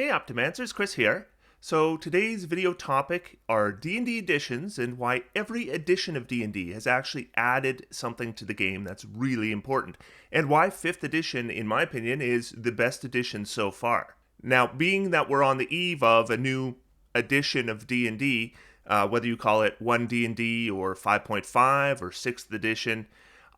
Hey Optimancers, Chris here. So today's video topic are D&D editions and why every edition of D&D has actually added something to the game that's really important, and why 5th edition, in my opinion, is the best edition so far. Now, being that we're on the eve of a new edition of D&D, whether you call it 1D&D or 5.5 or 6th edition,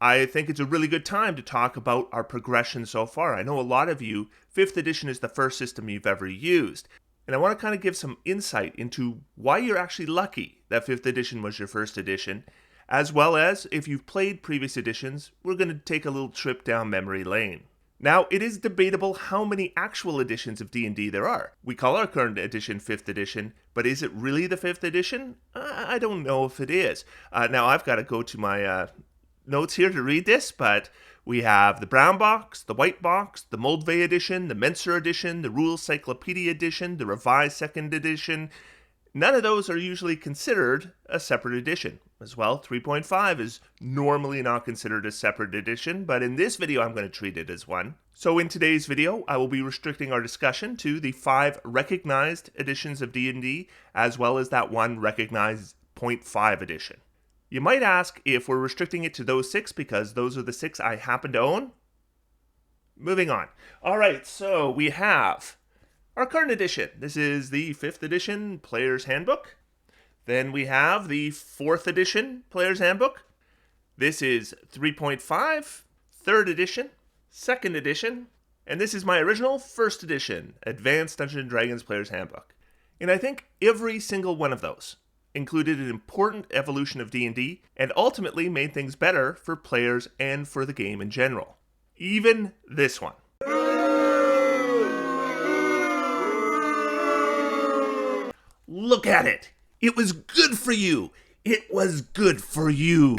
I think it's a really good time to talk about our progression so far. I know a lot of you, 5th edition is the first system you've ever used. And I want to kind of give some insight into why you're actually lucky that 5th edition was your first edition, as well as if you've played previous editions, we're going to take a little trip down memory lane. Now, it is debatable how many actual editions of D&D there are. We call our current edition 5th edition, but is it really the 5th edition? I don't know if it is. Now, I've got to go to my notes here to read this, but we have the brown box, the white box, the Moldvay edition, the Menser edition, the Rules Cyclopedia edition, the revised 2nd edition. None of those are usually considered a separate edition. As well, 3.5 is normally not considered a separate edition, but in this video I'm going to treat it as one. So in today's video, I will be restricting our discussion to the 5 recognized editions of D&D, as well as that one recognized 0.5 edition. You might ask if we're restricting it to those 6 because those are the 6 I happen to own. Moving on. All right, so we have our current edition. This is the 5th edition Player's Handbook. Then we have the 4th edition Player's Handbook. This is 3.5, 3rd edition, 2nd edition, and this is my original 1st edition, Advanced Dungeons & Dragons Player's Handbook. And I think every single one of those included an important evolution of D&D, and ultimately made things better for players and for the game in general. Even this one. Look at it! It was good for you! It was good for you!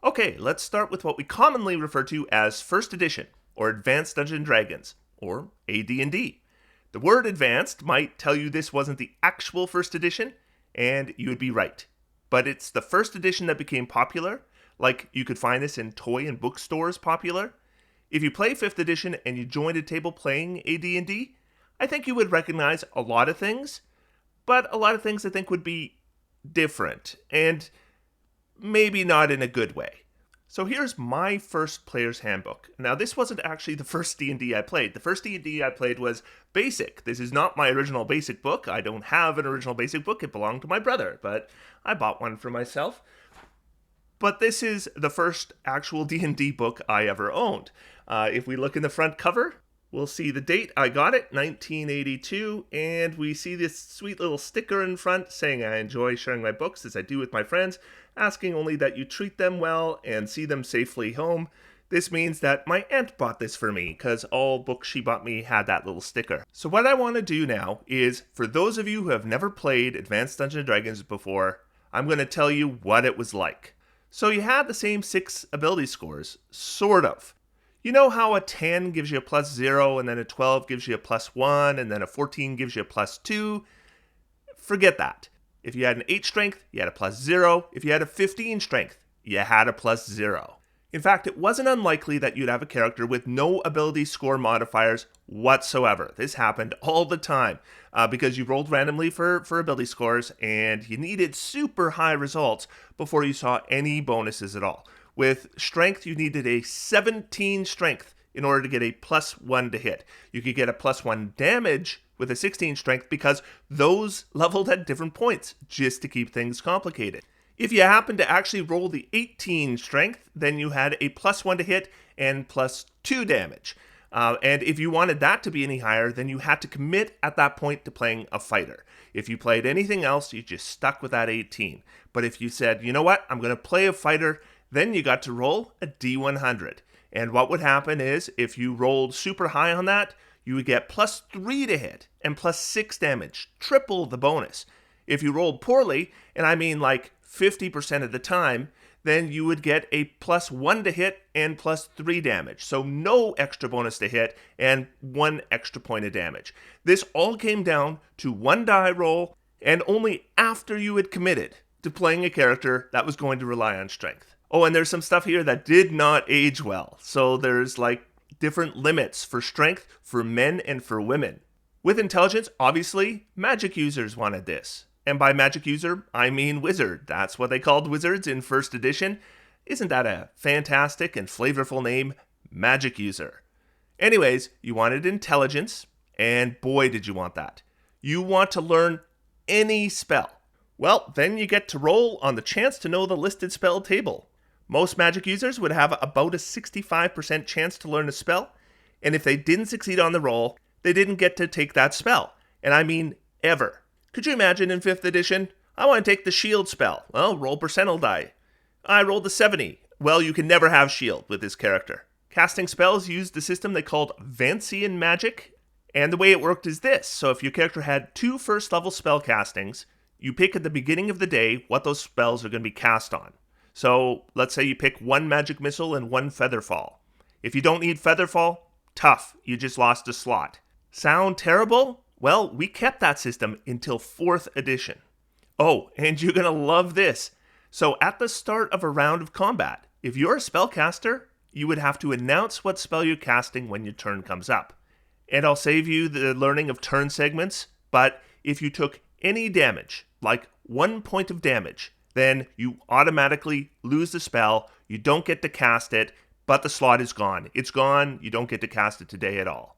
Okay, let's start with what we commonly refer to as 1st edition, or Advanced Dungeons & Dragons, or AD&D. The word advanced might tell you this wasn't the actual 1st edition, and you would be right. But it's the 1st edition that became popular, like you could find this in toy and bookstores popular. If you play 5th edition and you joined a table playing AD&D, I think you would recognize a lot of things, but a lot of things I think would be different, and maybe not in a good way. So here's my first player's handbook. Now this wasn't actually the first D&D I played. The first D&D I played was Basic. This is not my original Basic book. I don't have an original Basic book. It belonged to my brother, but I bought one for myself. But this is the first actual D&D book I ever owned. If we look in the front cover, we'll see the date I got it, 1982, and we see this sweet little sticker in front saying I enjoy sharing my books as I do with my friends, asking only that you treat them well and see them safely home. This means that my aunt bought this for me, because all books she bought me had that little sticker. So what I want to do now is, for those of you who have never played Advanced Dungeons & Dragons before, I'm going to tell you what it was like. So you had the same 6 ability scores, sort of. You know how a 10 gives you a +0, and then a 12 gives you a +1, and then a 14 gives you a +2? Forget that. If you had an 8 strength, you had a +0. If you had a 15 strength, you had a +0. In fact, it wasn't unlikely that you'd have a character with no ability score modifiers whatsoever. This happened all the time because you rolled randomly for ability scores, and you needed super high results before you saw any bonuses at all. With strength, you needed a 17 strength in order to get a +1 to hit. You could get a +1 damage with a 16 strength because those leveled at different points, just to keep things complicated. If you happen to actually roll the 18 strength, then you had a +1 to hit and +2 damage. And if you wanted that to be any higher, then you had to commit at that point to playing a fighter. If you played anything else, you just stuck with that 18. But if you said, you know what, I'm going to play a fighter, then you got to roll a D100. And what would happen is, if you rolled super high on that, you would get +3 to hit and +6 damage, triple the bonus. If you rolled poorly, and I mean like 50% of the time, then you would get a +1 to hit and +3 damage. So no extra bonus to hit and 1 extra point of damage. This all came down to 1 die roll, and only after you had committed to playing a character that was going to rely on strength. Oh, and there's some stuff here that did not age well. So there's like different limits for strength for men and for women. With intelligence, obviously, magic users wanted this. And by magic user, I mean wizard. That's what they called wizards in first edition. Isn't that a fantastic and flavorful name? Magic user. Anyways, you wanted intelligence, and boy did you want that. You want to learn any spell. Well, then you get to roll on the chance to know the listed spell table. Most magic users would have about a 65% chance to learn a spell, and if they didn't succeed on the roll, they didn't get to take that spell. And I mean ever. Could you imagine in 5th edition? I want to take the shield spell. Well, roll percentile die. I rolled a 70. Well, you can never have shield with this character. Casting spells used the system they called Vancian magic, and the way it worked is this. So if your character had 2 first level spell castings, you pick at the beginning of the day what those spells are going to be cast on. So let's say you pick 1 magic missile and 1 featherfall. If you don't need featherfall, tough, you just lost a slot. Sound terrible? Well, we kept that system until 4th edition. Oh, and you're going to love this. So at the start of a round of combat, if you're a spellcaster, you would have to announce what spell you're casting when your turn comes up. And I'll save you the learning of turn segments, but if you took any damage, like 1 point of damage, then you automatically lose the spell, you don't get to cast it, but the slot is gone. It's gone, you don't get to cast it today at all.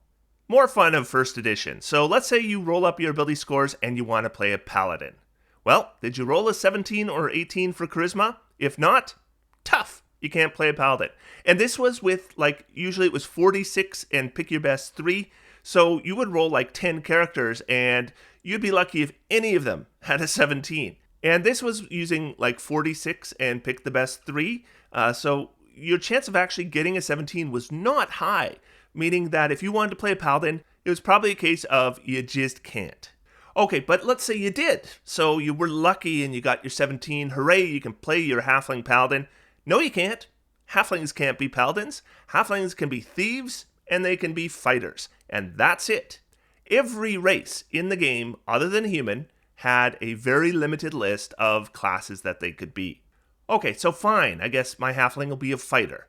More fun of first edition. So let's say you roll up your ability scores and you want to play a paladin. Well, did you roll a 17 or 18 for charisma? If not, tough. You can't play a paladin. And this was with, usually it was 46 and pick your best 3. So you would roll 10 characters and you'd be lucky if any of them had a 17. And this was using 46 and pick the best 3. So your chance of actually getting a 17 was not high. Meaning that if you wanted to play a paladin, it was probably a case of you just can't. Okay, but let's say you did. So you were lucky and you got your 17. Hooray, you can play your halfling paladin. No, you can't. Halflings can't be paladins. Halflings can be thieves and they can be fighters. And that's it. Every race in the game, other than human, had a very limited list of classes that they could be. Okay, so fine. I guess my halfling will be a fighter.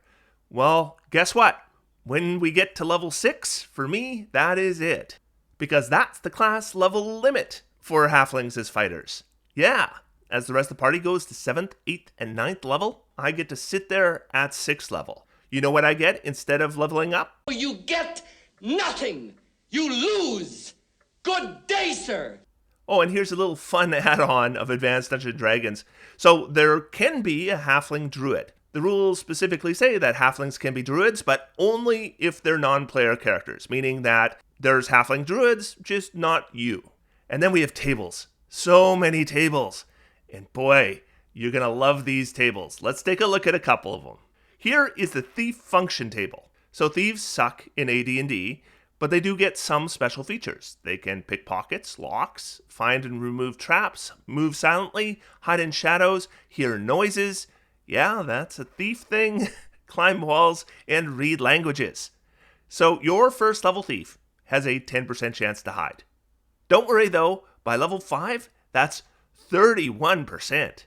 Well, guess what? When we get to level 6, for me, that is it. Because that's the class level limit for halflings as fighters. Yeah, as the rest of the party goes to 7th, 8th, and 9th level, I get to sit there at 6th level. You know what I get instead of leveling up? You get nothing! You lose! Good day, sir! Oh, and here's a little fun add-on of Advanced Dungeons & Dragons. So there can be a halfling druid. The rules specifically say that halflings can be druids, but only if they're non-player characters, meaning that there's halfling druids, just not you. And then we have tables. So many tables. And boy, you're going to love these tables. Let's take a look at a couple of them. Here is the thief function table. So thieves suck in AD&D, but they do get some special features. They can pick pockets, locks, find and remove traps, move silently, hide in shadows, hear noises. Yeah, that's a thief thing. Climb walls and read languages. So your first level thief has a 10% chance to hide. Don't worry though, by level 5, that's 31%.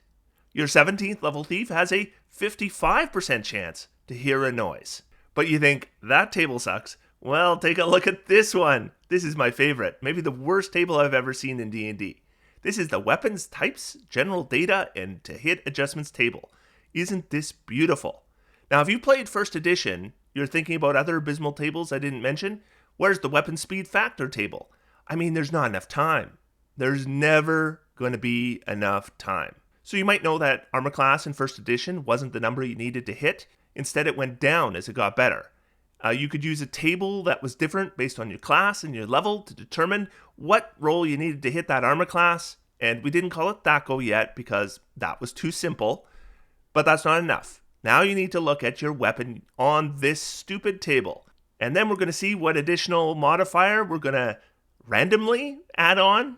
Your 17th level thief has a 55% chance to hear a noise. But you think, that table sucks. Well, take a look at this one. This is my favorite, maybe the worst table I've ever seen in D&D. This is the weapons, types, general data, and to hit adjustments table. Isn't this beautiful? Now, if you played first edition, you're thinking about other abysmal tables I didn't mention. Where's the weapon speed factor table? I mean, there's not enough time. There's never going to be enough time. So you might know that armor class in first edition wasn't the number you needed to hit. Instead, it went down as it got better. You could use a table that was different based on your class and your level to determine what roll you needed to hit that armor class. And we didn't call it THACO yet because that was too simple. But that's not enough. Now you need to look at your weapon on this stupid table. And then we're going to see what additional modifier we're going to randomly add on.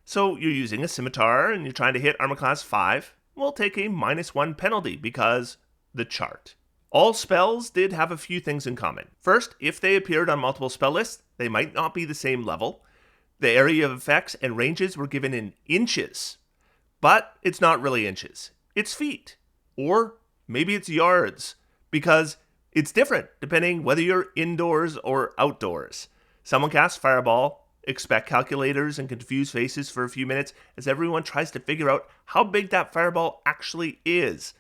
So you're using a scimitar and you're trying to hit armor class 5. We'll take a -1 penalty because the chart. All spells did have a few things in common. First, if they appeared on multiple spell lists, they might not be the same level. The area of effects and ranges were given in inches. But it's not really inches. It's feet. Or maybe it's yards. Because It's different depending whether you're indoors or outdoors. Someone casts Fireball, expect calculators and confused faces for a few minutes as everyone tries to figure out how big that fireball actually is.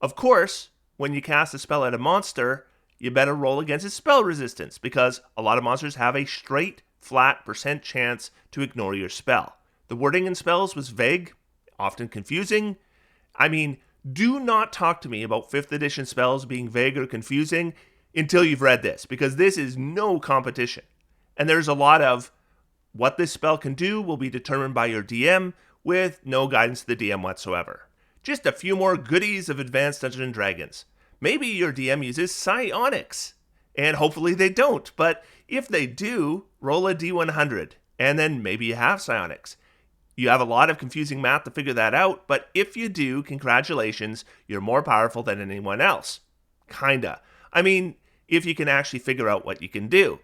Of course, when you cast a spell at a monster, you better roll against its spell resistance because a lot of monsters have a straight, flat % chance to ignore your spell. The wording in spells was vague, often confusing. I mean, do not talk to me about 5th edition spells being vague or confusing until you've read this, because this is no competition. And there's a lot of what this spell can do will be determined by your DM with no guidance to the DM whatsoever. Just a few more goodies of Advanced Dungeons & Dragons. Maybe your DM uses psionics, and hopefully they don't, but if they do, roll a d100, and then maybe you have psionics. You have a lot of confusing math to figure that out, but if you do, congratulations, you're more powerful than anyone else. Kinda. I mean, if you can actually figure out what you can do.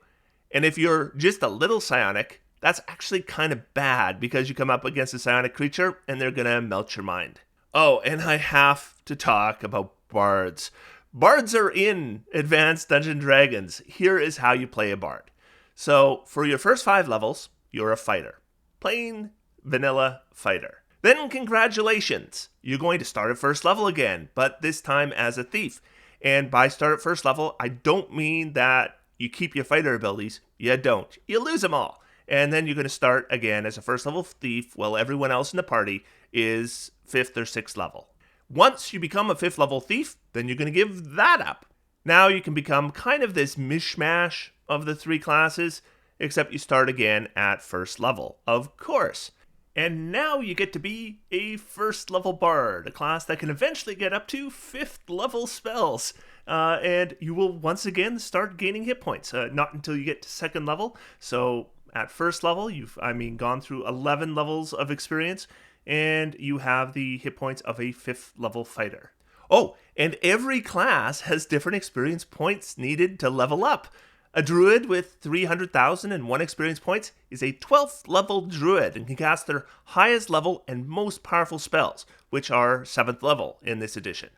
And if you're just a little psionic, that's actually kind of bad because you come up against a psionic creature and they're gonna melt your mind. Oh, and I have to talk about bards. Bards are in Advanced Dungeons & Dragons. Here is how you play a bard. So, for your first 5 levels, you're a fighter. Plain vanilla fighter. Then congratulations, you're going to start at first level again, but this time as a thief. And by start at first level, I don't mean that you keep your fighter abilities. You don't. You lose them all. And then you're going to start again as a first level thief while everyone else in the party is 5th or 6th level. Once you become a 5th level thief, then you're going to give that up. Now you can become kind of this mishmash of the 3 classes, except you start again at first level, of course. And now you get to be a first level bard, a class that can eventually get up to 5th level spells. And you will once again start gaining hit points, not until you get to 2nd level. So at first level, you've gone through 11 levels of experience, and you have the hit points of a 5th level fighter. Oh, and every class has different experience points needed to level up. A druid with 300,001 experience points is a 12th level druid and can cast their highest level and most powerful spells, which are 7th level in this edition.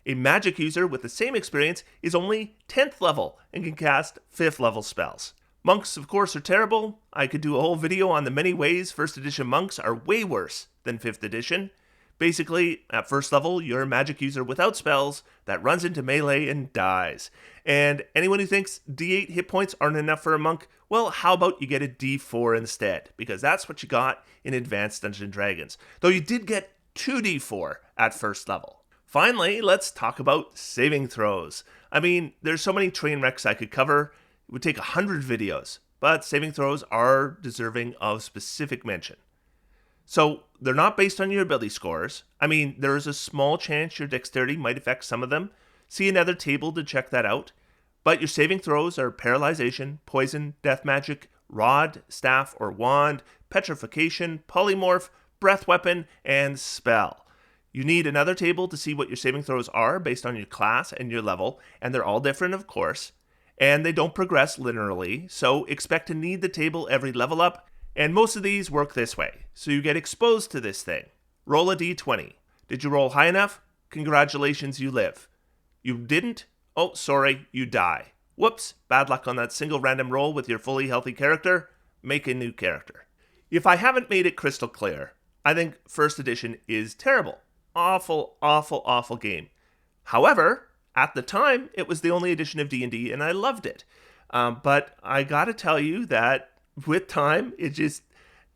A magic user with the same experience is only 10th level and can cast 5th level spells. Monks, of course, are terrible. I could do a whole video on the many ways 1st edition monks are way worse than 5th edition. Basically, at first level, you're a magic user without spells that runs into melee and dies. And anyone who thinks D8 hit points aren't enough for a monk, well, how about you get a D4 instead? Because that's what you got in Advanced Dungeons & Dragons. Though you did get 2D4 at first level. Finally, let's talk about saving throws. I mean, there's so many train wrecks I could cover. It would take 100 videos. But saving throws are deserving of specific mention. So, they're not based on your ability scores. I mean, there is a small chance your dexterity might affect some of them. See another table to check that out. But your saving throws are paralyzation, poison, death magic, rod, staff or wand, petrification, polymorph, breath weapon, and spell. You need another table to see what your saving throws are based on your class and your level, and they're all different, of course. And they don't progress linearly, so expect to need the table every level up. And most of these work this way, so you get exposed to this thing. Roll a d20. Did you roll high enough? Congratulations, you live. You didn't? Oh, sorry, you die. Whoops, bad luck on that single random roll with your fully healthy character. Make a new character. If I haven't made it crystal clear, I think 1st edition is terrible. Awful, awful, awful game. However, at the time, it was the only edition of D&D, and I loved it. But I gotta tell you that with time, it just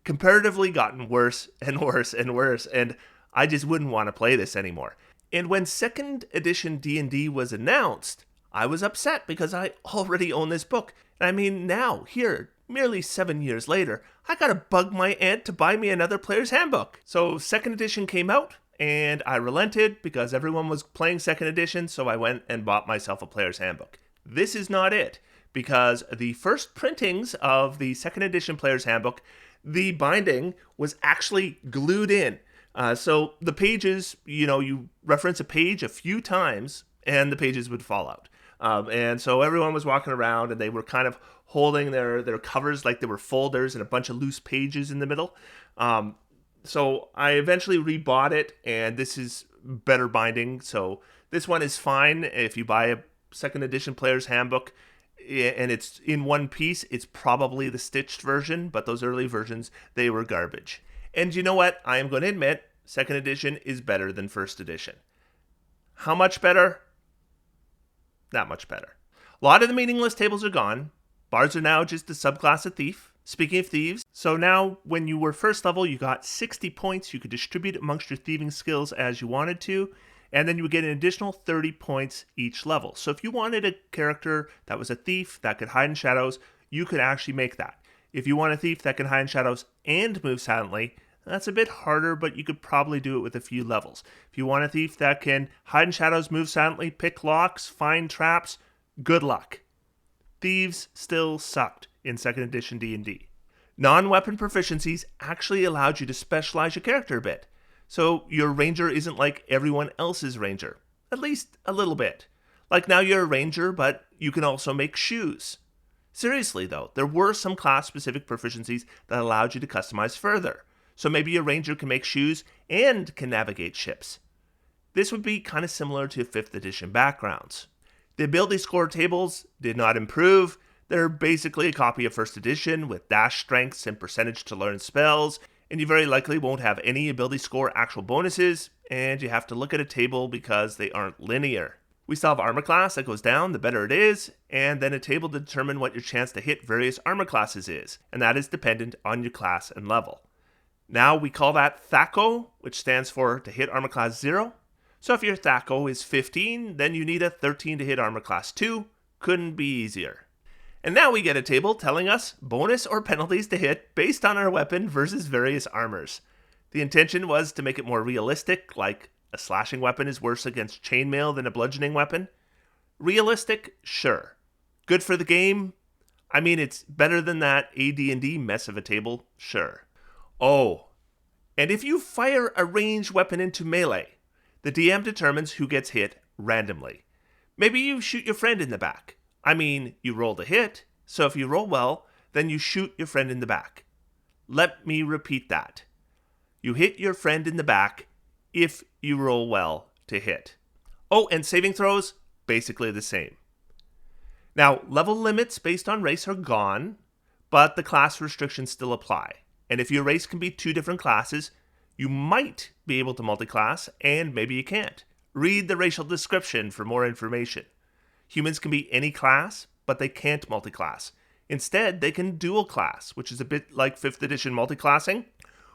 comparatively gotten worse and worse and worse, and I just wouldn't want to play this anymore. And when 2nd edition D&D was announced, I was upset because I already own this book. I mean, now, here, merely 7 years later, I gotta bug my aunt to buy me another player's handbook. So 2nd edition came out, and I relented because everyone was playing 2nd edition, so I went and bought myself a player's handbook. This is not it. Because the first printings of the 2nd edition Player's Handbook, the binding was actually glued in. So the pages, you reference a page a few times, and the pages would fall out. And so everyone was walking around, and they were kind of holding their covers like they were folders and a bunch of loose pages in the middle. So I eventually rebought it, and this is better binding. So this one is fine if you buy second edition player's handbook, and it's in one piece. It's probably the stitched version, but those early versions, they were garbage. And you know what? I am going to admit, second edition is better than first edition. How much better? Not much better. A lot of the meaningless tables are gone. Bards are now just a subclass of thief. Speaking of thieves, so now when you were first level, you got 60 points. You could distribute amongst your thieving skills as you wanted to, and then you would get an additional 30 points each level. So if you wanted a character that was a thief that could hide in shadows, you could actually make that. If you want a thief that can hide in shadows and move silently, that's a bit harder, but you could probably do it with a few levels. If you want a thief that can hide in shadows, move silently, pick locks, find traps, good luck. Thieves still sucked in 2nd edition D&D. Non-weapon proficiencies actually allowed you to specialize your character a bit. So your ranger isn't like everyone else's ranger. At least a little bit. Like now you're a ranger, but you can also make shoes. Seriously though, there were some class-specific proficiencies that allowed you to customize further. So maybe a ranger can make shoes and can navigate ships. This would be kind of similar to 5th edition backgrounds. The ability score tables did not improve. They're basically a copy of 1st edition with dash strengths and percentage to learn spells, and you very likely won't have any ability score actual bonuses, and you have to look at a table because they aren't linear. We still have armor class that goes down the better it is, and then a table to determine what your chance to hit various armor classes is, and that is dependent on your class and level. Now we call that THACO, which stands for to hit armor class 0. So if your THACO is 15, then you need a 13 to hit armor class 2. Couldn't be easier. And now we get a table telling us bonus or penalties to hit based on our weapon versus various armors. The intention was to make it more realistic, like a slashing weapon is worse against chainmail than a bludgeoning weapon. Realistic? Sure. Good for the game? I mean, it's better than that AD&D mess of a table? Sure. Oh, and if you fire a ranged weapon into melee, the DM determines who gets hit randomly. Maybe you shoot your friend in the back. I mean, you rolled a hit, so if you roll well, then you shoot your friend in the back. Let me repeat that. You hit your friend in the back if you roll well to hit. Oh, and saving throws, basically the same. Now, level limits based on race are gone, but the class restrictions still apply. And if your race can be 2 different classes, you might be able to multi-class, and maybe you can't. Read the racial description for more information. Humans can be any class, but they can't multi-class. Instead, they can dual class, which is a bit like 5th edition multi-classing,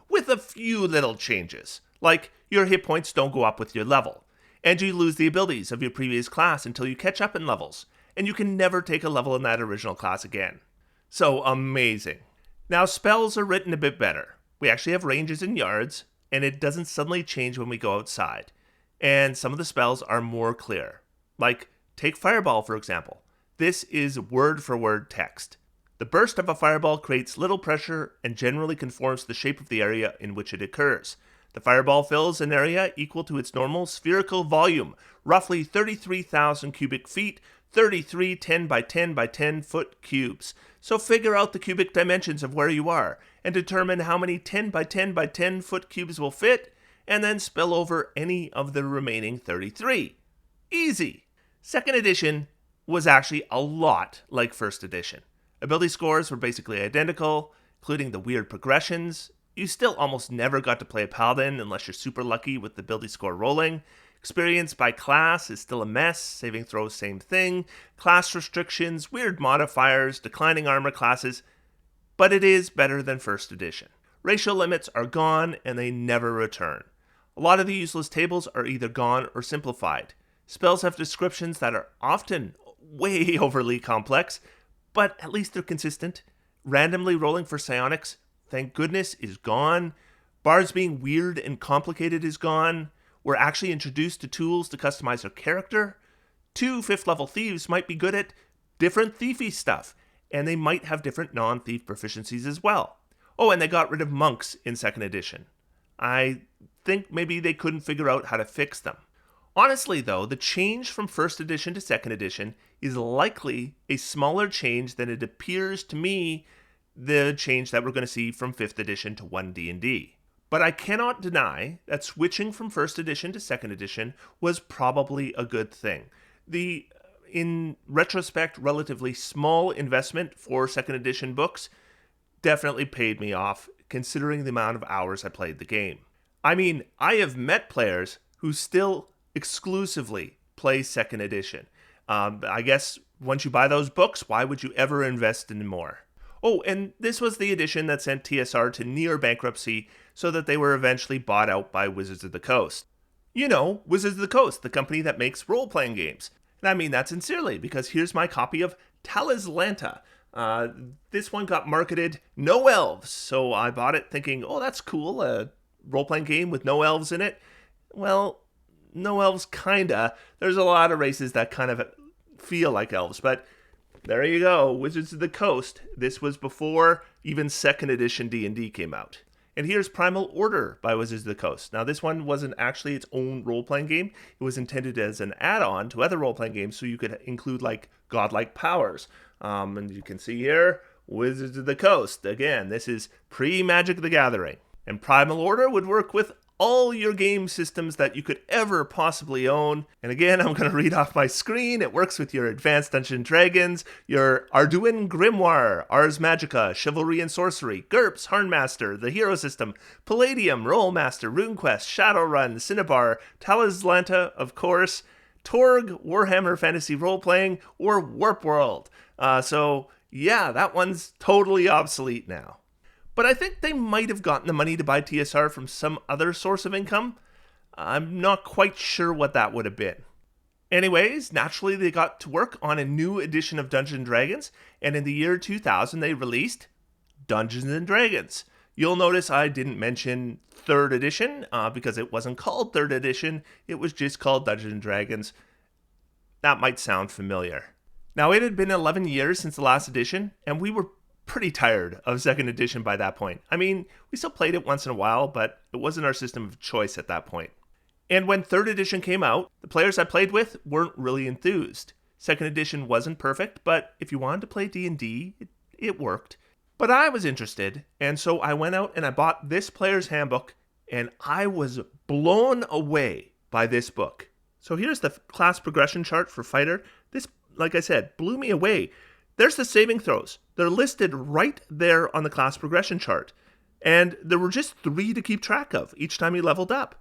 with a few little changes. Like, your hit points don't go up with your level, and you lose the abilities of your previous class until you catch up in levels, and you can never take a level in that original class again. So amazing. Now, spells are written a bit better. We actually have ranges and yards, and it doesn't suddenly change when we go outside. And some of the spells are more clear. Like, take Fireball, for example. This is word-for-word text. The burst of a fireball creates little pressure and generally conforms to the shape of the area in which it occurs. The fireball fills an area equal to its normal spherical volume, roughly 33,000 cubic feet, 33 10 by 10 by 10 foot cubes. So figure out the cubic dimensions of where you are and determine how many 10 by 10 by 10 foot cubes will fit, and then spill over any of the remaining 33. Easy. 2nd edition was actually a lot like 1st edition. Ability scores were basically identical, including the weird progressions. You still almost never got to play a paladin unless you're super lucky with the ability score rolling. Experience by class is still a mess, saving throws same thing, class restrictions, weird modifiers, declining armor classes, but it is better than 1st edition. Racial limits are gone and they never return. A lot of the useless tables are either gone or simplified. Spells have descriptions that are often way overly complex, but at least they're consistent. Randomly rolling for psionics, thank goodness, is gone. Bards being weird and complicated is gone. We're actually introduced to tools to customize our character. 2 5th level thieves might be good at different thiefy stuff, and they might have different non-thief proficiencies as well. Oh, and they got rid of monks in 2nd edition. I think maybe they couldn't figure out how to fix them. Honestly though, the change from 1st edition to 2nd edition is likely a smaller change than it appears to me the change that we're going to see from 5th edition to 1D&D. But I cannot deny that switching from 1st edition to 2nd edition was probably a good thing. The in retrospect, relatively small investment for second edition books definitely paid me off, considering the amount of hours I played the game. I mean, I have met players who still exclusively play second edition. I guess once you buy those books, why would you ever invest in more? Oh, and this was the edition that sent TSR to near bankruptcy so that they were eventually bought out by Wizards of the Coast. You know, Wizards of the Coast, the company that makes role-playing games. And I mean that sincerely, because here's my copy of Talislanta. This one got marketed no elves, so I bought it thinking, oh, that's cool, a role-playing game with no elves in it. Well, no elves, kinda. There's a lot of races that kind of feel like elves, but there you go, Wizards of the Coast. This was before even second edition D&D came out. And here's Primal Order by Wizards of the Coast. Now, this one wasn't actually its own role-playing game. It was intended as an add-on to other role-playing games, so you could include, like, godlike powers. And you can see here, Wizards of the Coast. Again, this is pre-Magic the Gathering. And Primal Order would work with all your game systems that you could ever possibly own. And again, I'm going to read off my screen. It works with your Advanced Dungeons & Dragons, your Arduin Grimoire, Ars Magica, Chivalry and Sorcery, GURPS, Harnmaster, the Hero System, Palladium, Rollmaster, RuneQuest, Shadowrun, Cinnabar, Talislanta, of course, Torg, Warhammer Fantasy Role-Playing, or Warp World. So yeah, that one's totally obsolete now. But I think they might have gotten the money to buy TSR from some other source of income. I'm not quite sure what that would have been. Anyways, naturally they got to work on a new edition of Dungeons & Dragons, and in the year 2000 they released Dungeons & Dragons. You'll notice I didn't mention 3rd edition because it wasn't called 3rd edition, it was just called Dungeons & Dragons. That might sound familiar. Now, it had been 11 years since the last edition, and we were pretty tired of second edition by that point. I mean, we still played it once in a while, but it wasn't our system of choice at that point. And when 3rd edition came out, the players I played with weren't really enthused. Second edition wasn't perfect, but if you wanted to play D&D, it worked. But I was interested, and so I went out and I bought this player's handbook, and I was blown away by this book. So here's the class progression chart for Fighter. This, like I said, blew me away. There's the saving throws. They're listed right there on the class progression chart. And there were just 3 to keep track of each time you leveled up.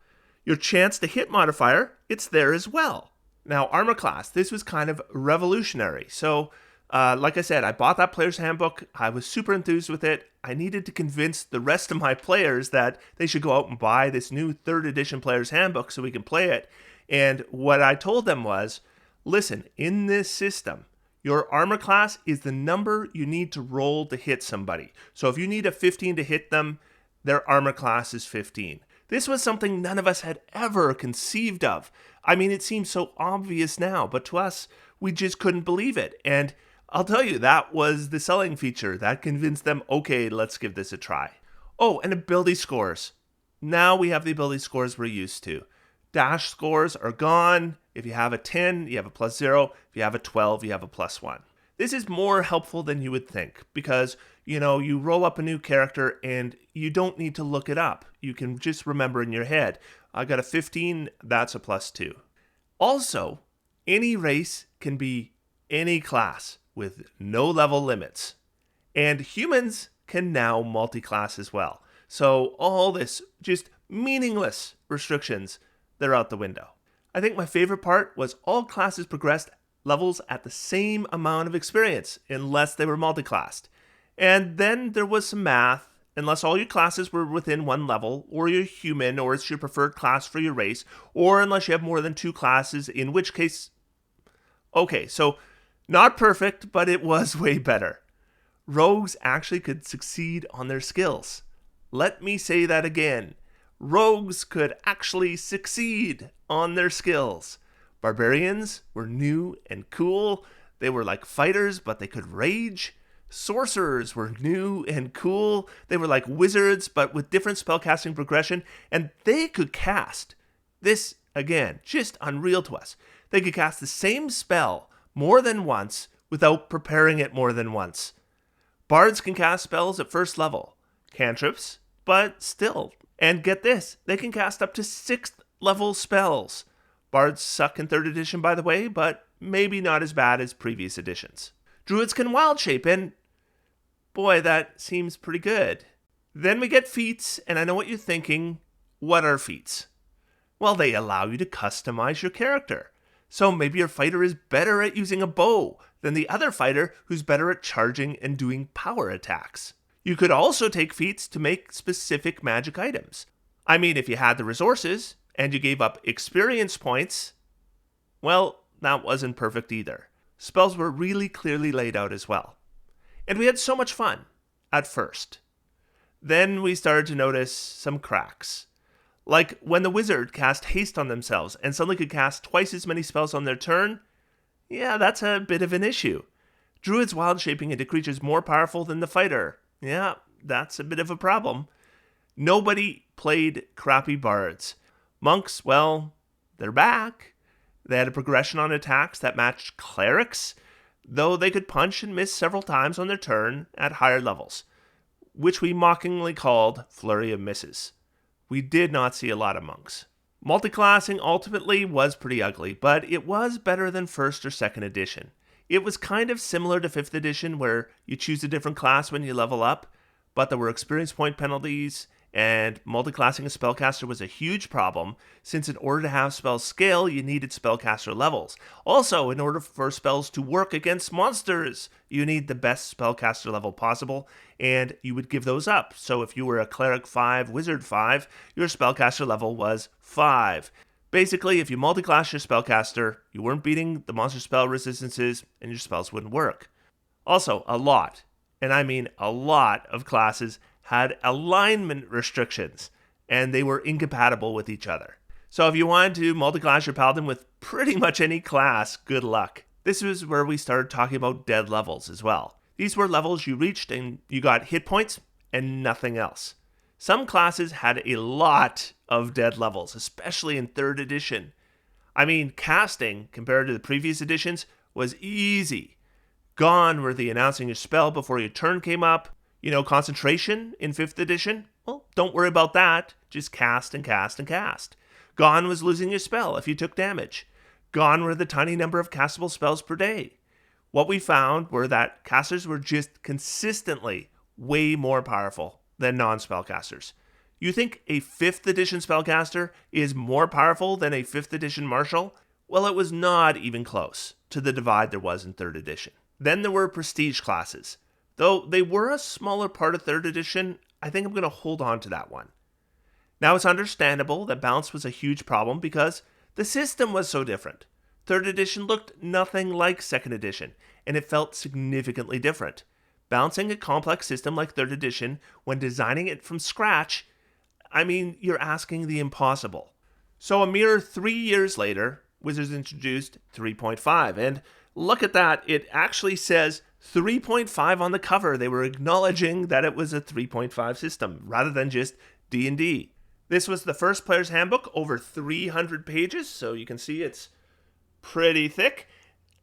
Your chance to hit modifier, it's there as well. Now, armor class, this was kind of revolutionary. So, like I said, I bought that player's handbook. I was super enthused with it. I needed to convince the rest of my players that they should go out and buy this new 3rd edition player's handbook so we can play it. And what I told them was, listen, in this system, your armor class is the number you need to roll to hit somebody. So if you need a 15 to hit them, their armor class is 15. This was something none of us had ever conceived of. I mean, it seems so obvious now, but to us, we just couldn't believe it. And I'll tell you, that was the selling feature. That convinced them, okay, let's give this a try. Oh, and ability scores. Now we have the ability scores we're used to. Dash scores are gone. If you have a 10, you have a +0. If you have a 12, you have a +1. This is more helpful than you would think because, you roll up a new character and you don't need to look it up. You can just remember in your head, I got a 15, that's a +2. Also, any race can be any class with no level limits. And humans can now multi-class as well. So all this just meaningless restrictions, they're out the window. I think my favorite part was all classes progressed levels at the same amount of experience, unless they were multi-classed. And then there was some math, unless all your classes were within 1 level, or you're human, or it's your preferred class for your race, or unless you have more than 2 classes, in which case... Okay, so not perfect, but it was way better. Rogues actually could succeed on their skills. Let me say that again. Rogues could actually succeed on their skills. Barbarians were new and cool. They were like fighters, but they could rage. Sorcerers were new and cool. They were like wizards, but with different spellcasting progression, and they could cast. This, again, just unreal to us. They could cast the same spell more than once without preparing it more than once. Bards can cast spells at 1st level. Cantrips, but still. And get this, they can cast up to 6th level spells. Bards suck in 3rd edition, by the way, but maybe not as bad as previous editions. Druids can wild shape, and boy, that seems pretty good. Then we get feats, and I know what you're thinking. What are feats? Well, they allow you to customize your character. So maybe your fighter is better at using a bow than the other fighter who's better at charging and doing power attacks. You could also take feats to make specific magic items. I mean, if you had the resources and you gave up experience points, well, that wasn't perfect either. Spells were really clearly laid out as well. And we had so much fun at first. Then we started to notice some cracks. Like when the wizard cast haste on themselves and suddenly could cast twice as many spells on their turn. Yeah, that's a bit of an issue. Druids wild shaping into creatures more powerful than the fighter. Yeah, that's a bit of a problem. Nobody played crappy bards. Monks, well, they're back. They had a progression on attacks that matched clerics, though they could punch and miss several times on their turn at higher levels, which we mockingly called flurry of misses. We did not see a lot of monks. Multiclassing ultimately was pretty ugly, but it was better than 1st or 2nd edition. It was kind of similar to 5th edition, where you choose a different class when you level up, but there were experience point penalties, and multiclassing a spellcaster was a huge problem, since in order to have spells scale, you needed spellcaster levels. Also, in order for spells to work against monsters, you need the best spellcaster level possible, and you would give those up. So if you were a cleric 5, wizard 5, your spellcaster level was 5. Basically, if you multiclass your spellcaster, you weren't beating the monster spell resistances, and your spells wouldn't work. Also, a lot, and I mean a lot of classes had alignment restrictions, and they were incompatible with each other. So if you wanted to multiclass your paladin with pretty much any class, good luck. This was where we started talking about dead levels as well. These were levels you reached and you got hit points and nothing else. Some classes had a lot of dead levels, especially in 3rd edition. I mean, casting, compared to the previous editions, was easy. Gone were the announcing your spell before your turn came up. Concentration in 5th edition? Well, don't worry about that. Just cast and cast and cast. Gone was losing your spell if you took damage. Gone were the tiny number of castable spells per day. What we found were that casters were just consistently way more powerful than non-spellcasters. You think a 5th edition spellcaster is more powerful than a 5th edition martial? Well, it was not even close to the divide there was in 3rd edition. Then there were prestige classes. Though they were a smaller part of 3rd edition, I think I'm going to hold on to that one. Now, it's understandable that balance was a huge problem because the system was so different. 3rd edition looked nothing like 2nd edition, and it felt significantly different. Balancing a complex system like 3rd edition when designing it from scratch, you're asking the impossible. So a mere 3 years later, Wizards introduced 3.5, and look at that, it actually says 3.5 on the cover. They were acknowledging that it was a 3.5 system rather than just D&D. This was the first player's handbook, over 300 pages, so you can see it's pretty thick.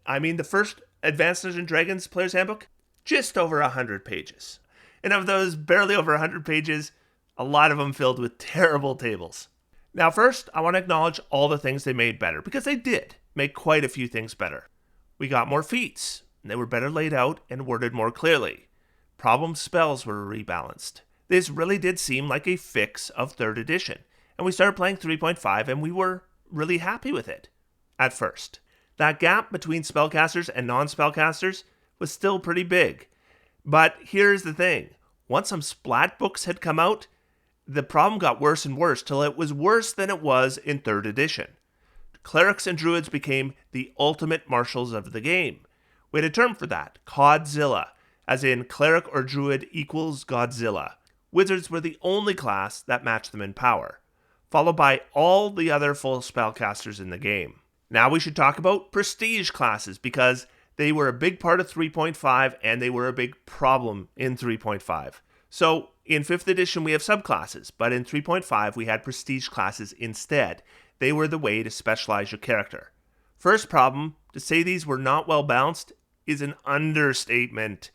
The first Advanced Dungeons & Dragons player's handbook, just over 100 pages. And of those barely over 100 pages, a lot of them filled with terrible tables. Now first, I want to acknowledge all the things they made better, because they did make quite a few things better. We got more feats. They were better laid out and worded more clearly. Problem spells were rebalanced. This really did seem like a fix of 3rd edition, and we started playing 3.5 and we were really happy with it. At first. That gap between spellcasters and non-spellcasters was still pretty big. But here's the thing. Once some splat books had come out, the problem got worse and worse till it was worse than it was in 3rd edition. Clerics and druids became the ultimate marshals of the game. We had a term for that, Codzilla, as in cleric or druid equals Godzilla. Wizards were the only class that matched them in power, followed by all the other full spellcasters in the game. Now we should talk about prestige classes, because they were a big part of 3.5 and they were a big problem in 3.5. So in 5th edition we have subclasses, but in 3.5 we had prestige classes instead. They were the way to specialize your character. First problem, to say these were not well balanced is an understatement.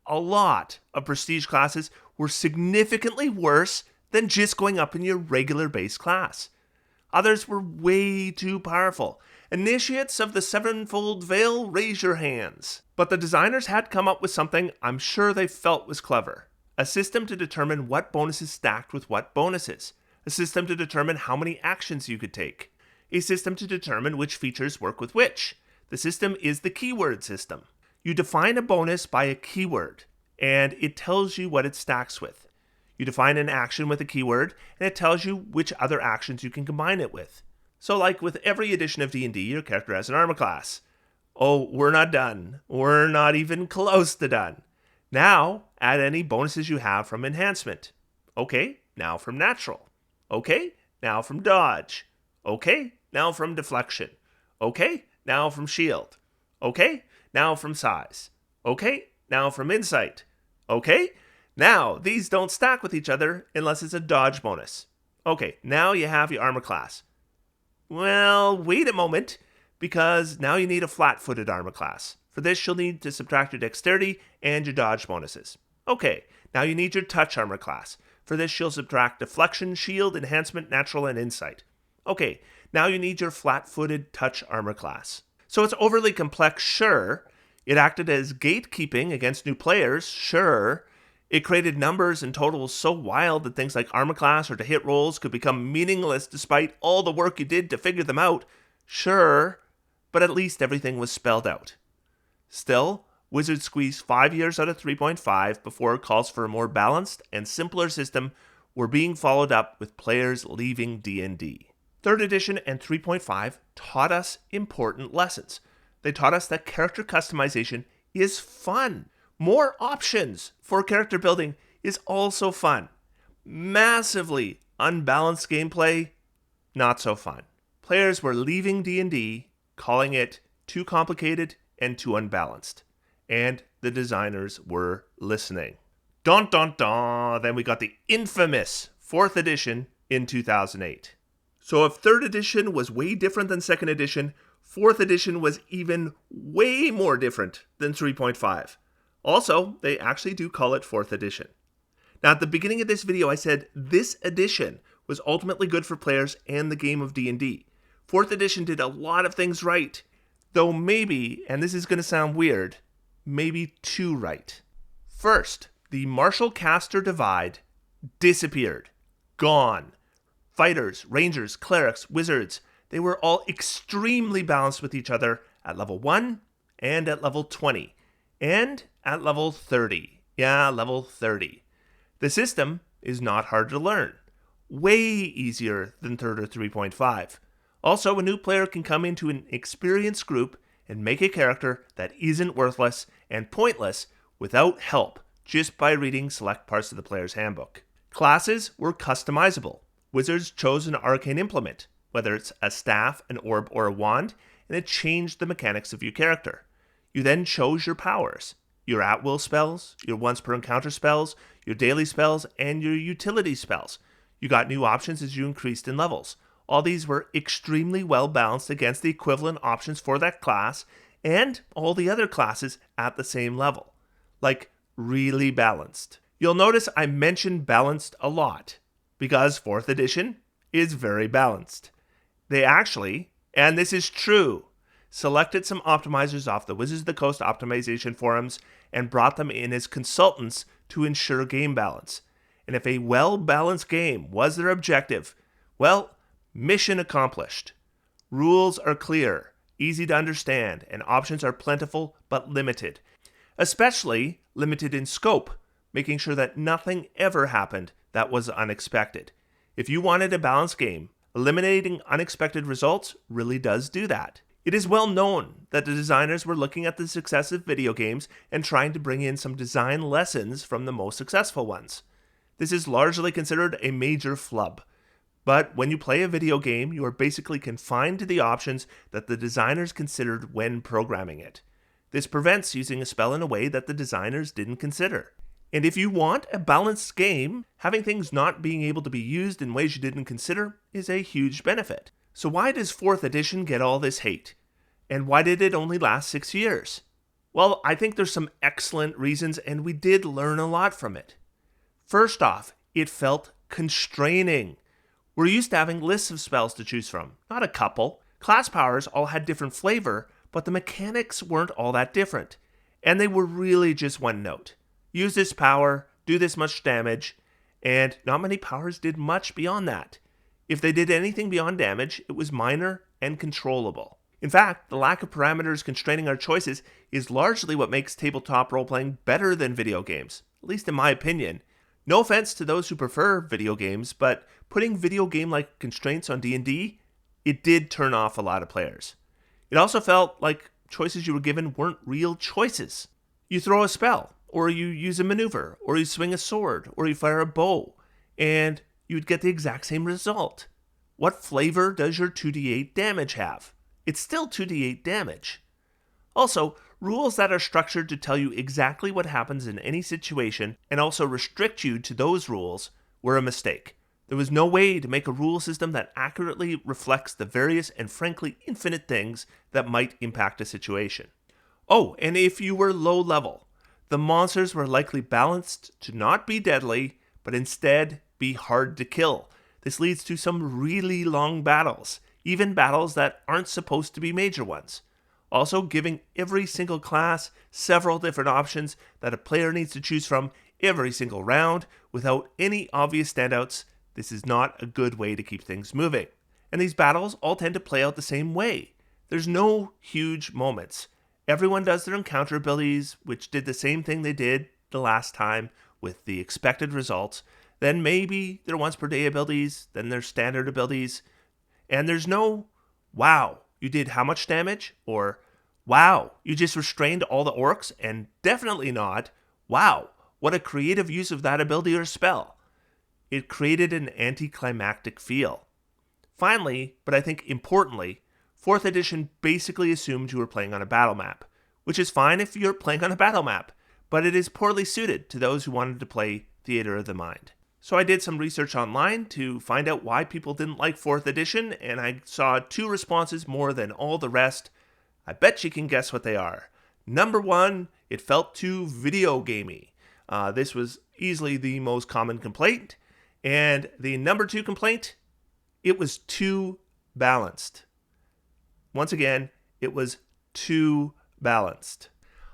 A lot of prestige classes were significantly worse than just going up in your regular base class. Others were way too powerful. Initiates of the Sevenfold Veil, raise your hands. But the designers had come up with something I'm sure they felt was clever. A system to determine what bonuses stacked with what bonuses. A system to determine how many actions you could take. A system to determine which features work with which. The system is the keyword system. You define a bonus by a keyword, and it tells you what it stacks with. You define an action with a keyword, and it tells you which other actions you can combine it with. So like with every edition of D&D, your character has an armor class. Oh, we're not done. We're not even close to done. Now, add any bonuses you have from enhancement. Okay, now from natural. Okay, now from dodge. Okay, now from deflection. Okay, now from shield. Okay, now from size. Okay, now from insight. Okay, now these don't stack with each other unless it's a dodge bonus. Okay, now you have your armor class. Well, wait a moment, because now you need a flat-footed armor class. For this, you'll need to subtract your dexterity and your dodge bonuses. Okay, now you need your touch armor class. For this, you'll subtract deflection, shield, enhancement, natural, and insight. Okay, now you need your flat-footed touch armor class. So it's overly complex, sure. It acted as gatekeeping against new players, sure. It created numbers and totals so wild that things like armor class or to hit rolls could become meaningless despite all the work you did to figure them out. Sure, but at least everything was spelled out. Still, Wizards squeezed 5 years out of 3.5 before calls for a more balanced and simpler system were being followed up with players leaving D&D. 3rd edition and 3.5 taught us important lessons. They taught us that character customization is fun. More options for character building is also fun. Massively unbalanced gameplay, not so fun. Players were leaving D&D, calling it too complicated and too unbalanced. And the designers were listening. Dun dun dun! Then we got the infamous 4th edition in 2008. So if 3rd edition was way different than 2nd edition, 4th edition was even way more different than 3.5. Also, they actually do call it 4th edition. Now, at the beginning of this video, I said this edition was ultimately good for players and the game of D&D. 4th edition did a lot of things right, though maybe, and this is going to sound weird, maybe too right. First, the martial caster divide disappeared. Gone. Fighters, rangers, clerics, wizards, they were all extremely balanced with each other at level 1 and at level 20. And at level 30. Yeah, level 30. The system is not hard to learn. Way easier than 3rd or 3.5. Also, a new player can come into an experienced group and make a character that isn't worthless and pointless without help just by reading select parts of the player's handbook. Classes were customizable. Wizards chose an arcane implement, whether it's a staff, an orb, or a wand, and it changed the mechanics of your character. You then chose your powers, your at-will spells, your once-per-encounter spells, your daily spells, and your utility spells. You got new options as you increased in levels. All these were extremely well balanced against the equivalent options for that class and all the other classes at the same level. Like, really balanced. You'll notice I mentioned balanced a lot, because 4th edition is very balanced. They actually, and this is true, selected some optimizers off the Wizards of the Coast optimization forums and brought them in as consultants to ensure game balance. And if a well-balanced game was their objective, well, mission accomplished. Rules are clear, easy to understand, and options are plentiful but limited. Especially limited in scope, making sure that nothing ever happened that was unexpected. If you wanted a balanced game, eliminating unexpected results really does do that. It is well known that the designers were looking at the success of video games and trying to bring in some design lessons from the most successful ones. This is largely considered a major flub. But when you play a video game, you are basically confined to the options that the designers considered when programming it. This prevents using a spell in a way that the designers didn't consider. And if you want a balanced game, having things not being able to be used in ways you didn't consider is a huge benefit. So why does 4th edition get all this hate? And why did it only last 6 years? Well, I think there's some excellent reasons, and we did learn a lot from it. First off, it felt constraining. We're used to having lists of spells to choose from, not a couple. Class powers all had different flavor, but the mechanics weren't all that different. And they were really just one note. Use this power, do this much damage, and not many powers did much beyond that. If they did anything beyond damage, it was minor and controllable. In fact, the lack of parameters constraining our choices is largely what makes tabletop role-playing better than video games, at least in my opinion. No offense to those who prefer video games, but putting video game-like constraints on D&D, it did turn off a lot of players. It also felt like choices you were given weren't real choices. You throw a spell, or you use a maneuver, or you swing a sword, or you fire a bow, and you'd get the exact same result. What flavor does your 2d8 damage have? It's still 2d8 damage. Also, rules that are structured to tell you exactly what happens in any situation and also restrict you to those rules were a mistake. There was no way to make a rule system that accurately reflects the various and frankly infinite things that might impact a situation. Oh, and if you were low level, the monsters were likely balanced to not be deadly, but instead be hard to kill. This leads to some really long battles, even battles that aren't supposed to be major ones. Also, giving every single class several different options that a player needs to choose from every single round without any obvious standouts, this is not a good way to keep things moving. And these battles all tend to play out the same way. There's no huge moments. Everyone does their encounter abilities, which did the same thing they did the last time with the expected results. Then maybe their once per day abilities, then their standard abilities. And there's no, wow, you did how much damage? Or, wow, you just restrained all the orcs? And definitely not, wow, what a creative use of that ability or spell. It created an anticlimactic feel. Finally, but I think importantly, 4th edition basically assumed you were playing on a battle map, which is fine if you're playing on a battle map, but it is poorly suited to those who wanted to play Theater of the Mind. So I did some research online to find out why people didn't like 4th edition, and I saw 2 responses more than all the rest. I bet you can guess what they are. Number 1, it felt too video gamey. This was easily the most common complaint. And the number 2 complaint, it was too balanced. Once again, it was too balanced.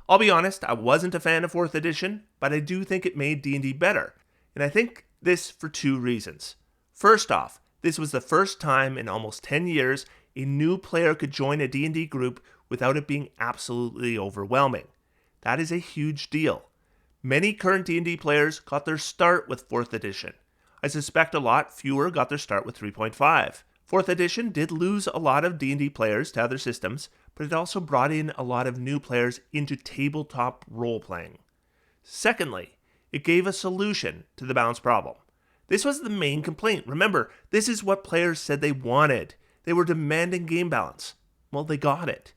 I'll be honest, I wasn't a fan of 4th edition, but I do think it made D&D better. And I think this for 2 reasons. First off, this was the first time in almost 10 years a new player could join a D&D group without it being absolutely overwhelming. That is a huge deal. Many current D&D players got their start with 4th edition. I suspect a lot fewer got their start with 3.5. 4th edition did lose a lot of D&D players to other systems, but it also brought in a lot of new players into tabletop role-playing. Secondly, it gave a solution to the balance problem. This was the main complaint. Remember, this is what players said they wanted. They were demanding game balance. Well, they got it.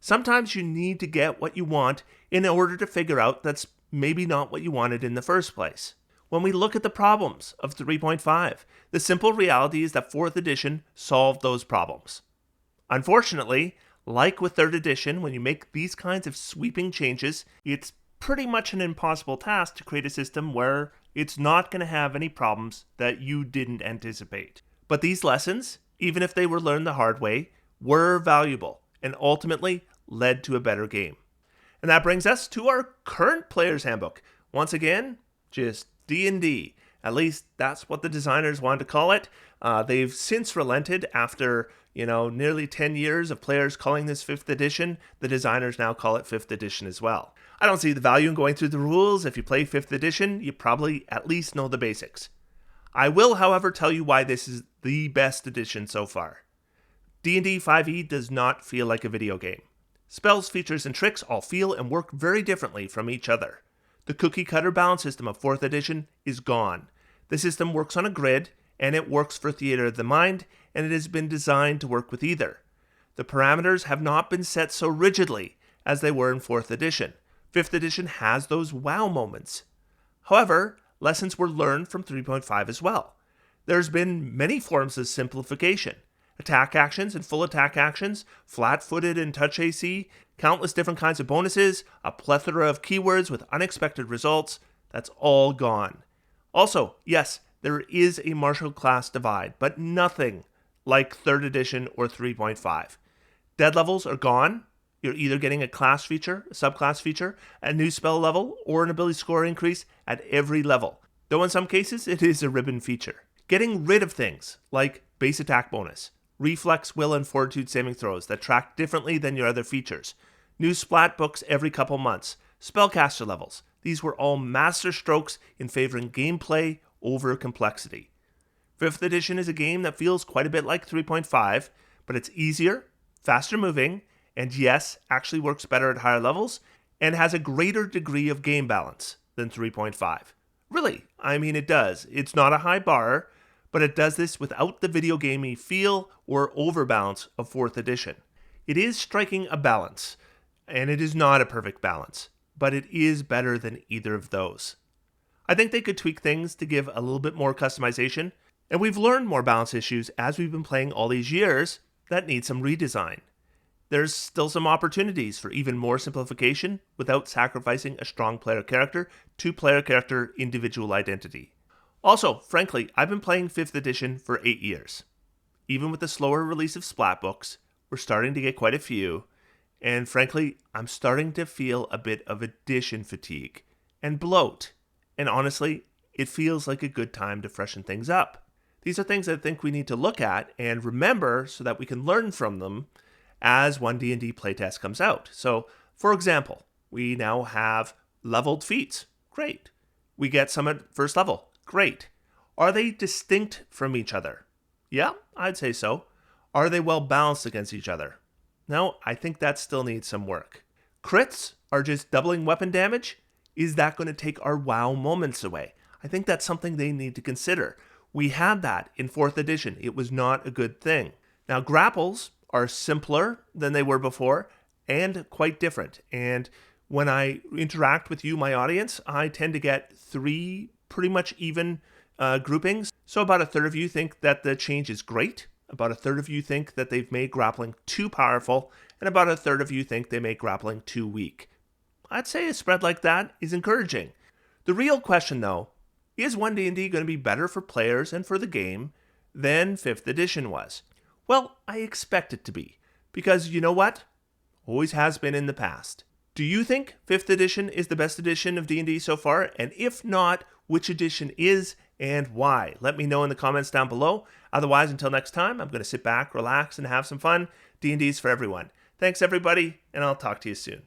Sometimes you need to get what you want in order to figure out that's maybe not what you wanted in the first place. When we look at the problems of 3.5, the simple reality is that 4th edition solved those problems. Unfortunately, like with 3rd edition, when you make these kinds of sweeping changes, it's pretty much an impossible task to create a system where it's not going to have any problems that you didn't anticipate. But these lessons, even if they were learned the hard way, were valuable and ultimately led to a better game. And that brings us to our current player's handbook. Once again, just D&D. At least that's what the designers wanted to call it. They've since relented after, nearly 10 years of players calling this 5th edition. The designers now call it 5th edition as well. I don't see the value in going through the rules. If you play 5th edition, you probably at least know the basics. I will, however, tell you why this is the best edition so far. D&D 5e does not feel like a video game. Spells, features, and tricks all feel and work very differently from each other. The cookie-cutter balance system of 4th edition is gone. The system works on a grid, and it works for Theater of the Mind, and it has been designed to work with either. The parameters have not been set so rigidly as they were in 4th edition. 5th edition has those wow moments. However, lessons were learned from 3.5 as well. There's been many forms of simplification. Attack actions and full attack actions, flat-footed and touch AC, countless different kinds of bonuses, a plethora of keywords with unexpected results, that's all gone. Also, yes, there is a martial class divide, but nothing like 3rd edition or 3.5. Dead levels are gone. You're either getting a class feature, a subclass feature, a new spell level, or an ability score increase at every level. Though in some cases, it is a ribbon feature. Getting rid of things like base attack bonus, reflex, will, and fortitude saving throws that track differently than your other features, new splat books every couple months, spellcaster levels. These were all master strokes in favoring gameplay over complexity. 5th edition is a game that feels quite a bit like 3.5, but it's easier, faster moving, and yes, actually works better at higher levels, and has a greater degree of game balance than 3.5. Really, I mean it does. It's not a high bar, but it does this without the video gamey feel or overbalance of 4th edition. It is striking a balance, and it is not a perfect balance, but it is better than either of those. I think they could tweak things to give a little bit more customization, and we've learned more balance issues as we've been playing all these years that need some redesign. There's still some opportunities for even more simplification without sacrificing a strong player character to player character individual identity. Also, frankly, I've been playing 5th edition for 8 years. Even with the slower release of splat books, we're starting to get quite a few, and frankly, I'm starting to feel a bit of edition fatigue and bloat. And honestly, it feels like a good time to freshen things up. These are things I think we need to look at and remember so that we can learn from them as one D&D playtest comes out. So, for example, we now have leveled feats. Great. We get some at first level. Great. Are they distinct from each other? Yeah, I'd say so. Are they well balanced against each other? No, I think that still needs some work. Crits are just doubling weapon damage. Is that going to take our wow moments away? I think that's something they need to consider. We had that in 4th edition. It was not a good thing. Now, grapples are simpler than they were before and quite different. And when I interact with you, my audience, I tend to get 3 pretty much even groupings. So about a third of you think that the change is great. About a third of you think that they've made grappling too powerful. And about a third of you think they make grappling too weak. I'd say a spread like that is encouraging. The real question, though, is 1D&D going to be better for players and for the game than 5th edition was? Well, I expect it to be, because you know what? Always has been in the past. Do you think 5th edition is the best edition of D&D so far? And if not, which edition is and why? Let me know in the comments down below. Otherwise, until next time, I'm going to sit back, relax, and have some fun. D&D's for everyone. Thanks, everybody, and I'll talk to you soon.